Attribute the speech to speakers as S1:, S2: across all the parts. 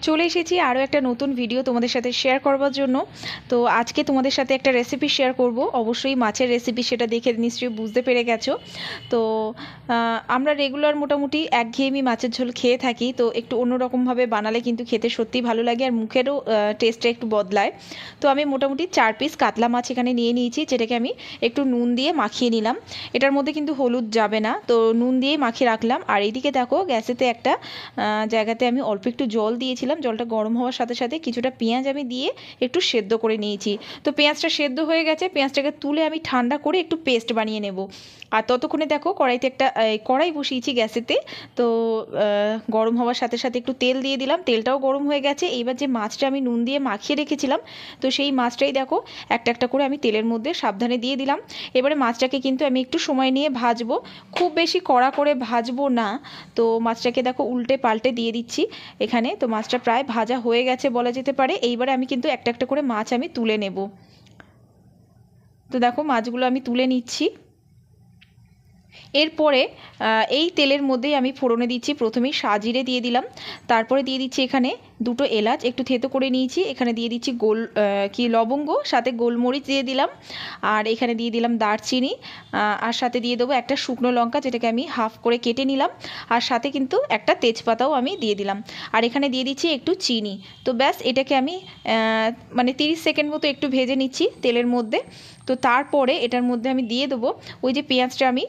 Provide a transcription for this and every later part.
S1: চলে এসেছি আরও একটা নতুন ভিডিও তোমাদের সাথে শেয়ার করবার জন্য। তো আজকে তোমাদের সাথে একটা রেসিপি শেয়ার করব, অবশ্যই মাছের রেসিপি, সেটা দেখে নিশ্চয়ই বুঝতে পেরে গেছো। তো আমরা রেগুলার মোটামুটি একঘেয়েমি মাছের ঝোল খেয়ে থাকি, তো একটু অন্যরকমভাবে বানালে কিন্তু খেতে সত্যিই ভালো লাগে আর মুখেরও টেস্টটা একটু বদলায়। তো আমি মোটামুটি 4 পিস কাতলা মাছ এখানে নিয়ে নিয়েছি, যেটাকে আমি একটু নুন দিয়ে মাখিয়ে নিলাম। এটার মধ্যে কিন্তু হলুদ যাবে না, তো নুন দিয়েই মাখিয়ে রাখলাম। আর এইদিকে দেখো গ্যাসেতে একটা জায়গাতে আমি অল্প একটু জল দিয়েছিলাম, জলটা গরম হওয়ার সাথে সাথে কিছুটা পেঁয়াজ আমি দিয়ে একটু সেদ্ধ করে নিয়েছি। তো পেঁয়াজটা সেদ্ধ হয়ে গেছে, পেঁয়াজটাকে তুলে আমি ঠান্ডা করে একটু পেস্ট বানিয়ে নেব। আর ততক্ষণে দেখো কড়াইতে একটা কড়াই বসিয়েছি গ্যাসেতে। তো গরম হওয়ার সাথে সাথে একটু তেল দিয়ে দিলাম, তেলটাও গরম হয়ে গেছে। এইবার যে মাছটা আমি নুন দিয়ে মাখিয়ে রেখেছিলাম, তো সেই মাছটাই দেখো একটা একটা করে আমি তেলের মধ্যে সাবধানে দিয়ে দিলাম। এবারে মাছটাকে কিন্তু আমি একটু সময় নিয়ে ভাজবো, খুব বেশি কড়া করে ভাজবো না। তো মাছটাকে দেখো উল্টে পাল্টে দিয়ে দিচ্ছি এখানে। তো মাছটা প্রায় ভাজা হয়ে গেছে বলা যেতে পারে। এইবারে আমি কিন্তু একটা একটা করে মাছ আমি তুলে নেব। তো দেখো মাছগুলো আমি তুলে নিচ্ছি। এরপরে এই তেলের মধ্যেই আমি ফোড়নে দিচ্ছি, প্রথমেই সাজিরে দিয়ে দিলাম, তারপরে দিয়ে দিচ্ছি এখানে দুটো এলাচ একটু থেতো করে নিয়েছি, এখানে দিয়ে দিচ্ছি লবঙ্গ, সাথে গোলমরিচ দিয়ে দিলাম, আর এখানে দিয়ে দিলাম দারচিনি, আর সাথে দিয়ে দেবো একটা শুকনো লঙ্কা, যেটাকে আমি হাফ করে কেটে নিলাম, আর সাথে কিন্তু একটা তেজপাতাও আমি দিয়ে দিলাম, আর এখানে দিয়ে দিচ্ছি একটু চিনি। তো ব্যাস এটাকে আমি মানে 30 সেকেন্ড মতো একটু ভেজে নিচ্ছি তেলের মধ্যে। তো তারপরে এটার মধ্যে আমি দিয়ে দেবো ওই যে পেঁয়াজটা আমি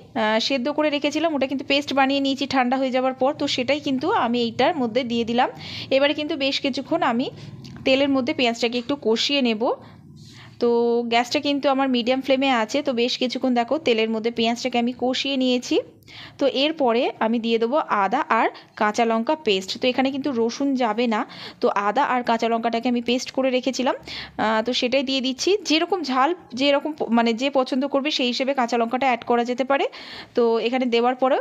S1: সেদ্ধ করে রেখেছিলাম, ওটা কিন্তু পেস্ট বানিয়ে নিয়েছি ঠান্ডা হয়ে যাওয়ার পর, তো সেটাই কিন্তু আমি এইটার মধ্যে দিয়ে দিলাম। এবারে কিন্তু বেশ কিছুক্ষণ আমি তেলের মধ্যে পেঁয়াজটাকে একটু কষিয়ে নেব। তো গ্যাসটা কিন্তু আমার মিডিয়াম ফ্লেমে আছে। তো বেশ কিছুক্ষণ দেখো তেলের মধ্যে পেঁয়াজটাকে আমি কষিয়ে নিয়েছি। তো এরপরে আমি দিয়ে দেবো আদা আর কাঁচা লঙ্কা পেস্ট। তো এখানে কিন্তু রসুন যাবে না, তো আদা আর কাঁচা লঙ্কাটাকে আমি পেস্ট করে রেখেছিলাম, তো সেটাই দিয়ে দিচ্ছি। যেরকম ঝাল যেরকম মানে যে পছন্দ করবে সেই হিসেবে কাঁচা লঙ্কাটা অ্যাড করা যেতে পারে। তো এখানে দেওয়ার পরেও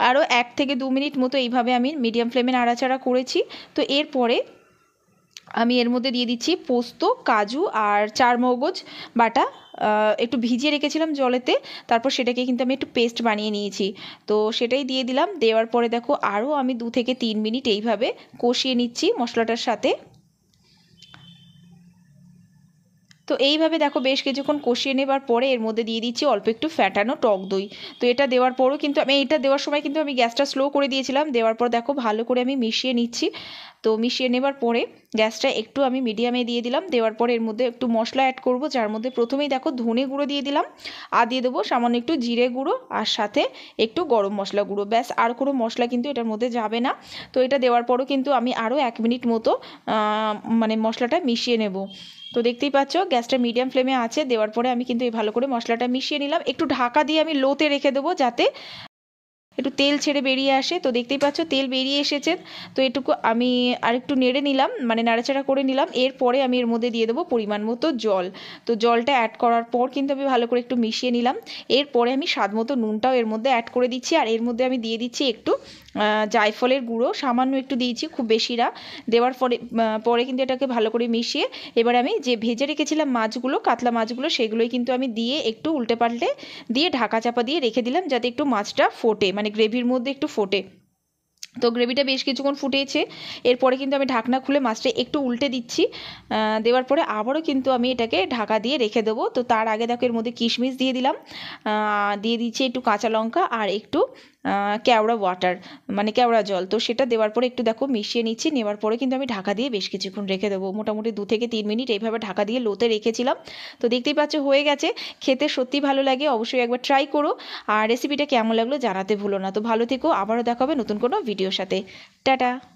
S1: আরও 1 থেকে 2 মিনিট মতো এইভাবে আমি মিডিয়াম ফ্লেমে নাড়াচাড়া করেছি। তো এরপরে আমি এর মধ্যে দিয়ে দিচ্ছি পোস্ত, কাজু আর চারমগজ বাটা, একটু ভিজিয়ে রেখেছিলাম জলেতে, তারপর সেটাকে কিন্তু আমি একটু পেস্ট বানিয়ে নিয়েছি। তো সেটাই দিয়ে দিলাম। দেওয়ার পরে দেখো আরও আমি 2 থেকে 3 মিনিট এইভাবে কষিয়ে নিচ্ছি মশলাটার সাথে। তো এইভাবে দেখো বেশ কিছুক্ষণ কষিয়ে নেবার পরে এর মধ্যে দিয়ে দিচ্ছি অল্প একটু ফ্যাটানো টক দই। তো এটা দেওয়ার পরও কিন্তু আমি এটা দেওয়ার সময় কিন্তু আমি গ্যাসটা স্লো করে দিয়েছিলাম। দেওয়ার পর দেখো ভালো করে আমি মিশিয়ে নিচ্ছি। তো মিশিয়ে নেবার পরে গ্যাসটা একটু আমি মিডিয়ামে দিয়ে দিলাম। দেওয়ার পরে এর মধ্যে একটু মশলা অ্যাড করব, যার মধ্যে প্রথমেই দেখো ধনে গুঁড়ো দিয়ে দিলাম, আর দিয়ে দেবো সামান্য একটু জিরে গুঁড়ো, আর সাথে একটু গরম মশলা গুঁড়ো। ব্যাস, আর কোনো মশলা কিন্তু এটার মধ্যে যাবে না। তো এটা দেওয়ার পরও কিন্তু আমি আরও 1 মিনিট মতো মানে মশলাটা মিশিয়ে নেব। তো দেখতেই পাচ্ছ গ্যাসটা মিডিয়াম ফ্লেমে আছে। দেওয়ার পরে আমি কিন্তু এই ভালো করে মশলাটা মিশিয়ে নিলাম। একটু ঢাকা দিয়ে আমি লোতে রেখে দেবো, যাতে একটু তেল ছেড়ে বেরিয়ে আসে। তো দেখতেই পাচ্ছ তেল বেরিয়ে এসেছে। তো এটুকু আমি আরেকটু নেড়ে নিলাম, মানে নাড়াচাড়া করে নিলাম। এরপরে আমি এর মধ্যে দিয়ে দেবো পরিমাণ মতো জল। তো জলটা অ্যাড করার পর কিন্তু আমি ভালো করে একটু মিশিয়ে নিলাম। এরপরে আমি স্বাদ মতো নুনটাও এর মধ্যে অ্যাড করে দিচ্ছি, আর এর মধ্যে আমি দিয়ে দিচ্ছি একটু জায়ফলের গুঁড়ো, সামান্য একটু দিয়েছি, খুব বেশি না। দেওয়ার পরে কিন্তু এটাকে ভালো করে মিশিয়ে এবার আমি যে ভেজে রেখেছিলাম মাছগুলো, কাতলা মাছগুলো, সেগুলোই কিন্তু আমি দিয়ে একটু উল্টে পাল্টে দিয়ে ঢাকা চাপা দিয়ে রেখে দিলাম, যাতে একটু মাছটা ফোটে, মানে গ্রেভির মধ্যে একটু ফোটে। তো গ্রেভিটা বেশ কিছুক্ষণ ফুটেছে। এরপরে কিন্তু আমি ঢাকনা খুলে মাছটা একটু উল্টে দিচ্ছি। দেওয়ার পরে আবারও কিন্তু আমি এটাকে ঢাকা দিয়ে রেখে দেবো। তো তার আগে দেখো এর মধ্যে কিশমিশ দিয়ে দিলাম, দিয়ে দিচ্ছি একটু কাঁচা লঙ্কা আর একটু কেওড়া ওয়াটার, মানে কেওড়া জল। তো সেটা দেওয়ার পরে একটু দেখো মিশিয়ে নিচ্ছি। নেওয়ার পরে কিন্তু আমি ঢাকা দিয়ে বেশ কিছুক্ষণ রেখে দেবো, মোটামুটি 2 থেকে 3 মিনিট এইভাবে ঢাকা দিয়ে লোতে রেখেছিলাম। তো দেখতেই পাচ্ছ হয়ে গেছে। খেতে সত্যি ভালো লাগে, অবশ্যই একবার ট্রাই করো। আর রেসিপিটা কেমন লাগলো জানাতে ভুলো না। তো ভালো থেকো, আবারও দেখা হবে নতুন কোনো ভিডিওর সাথে। টাটা।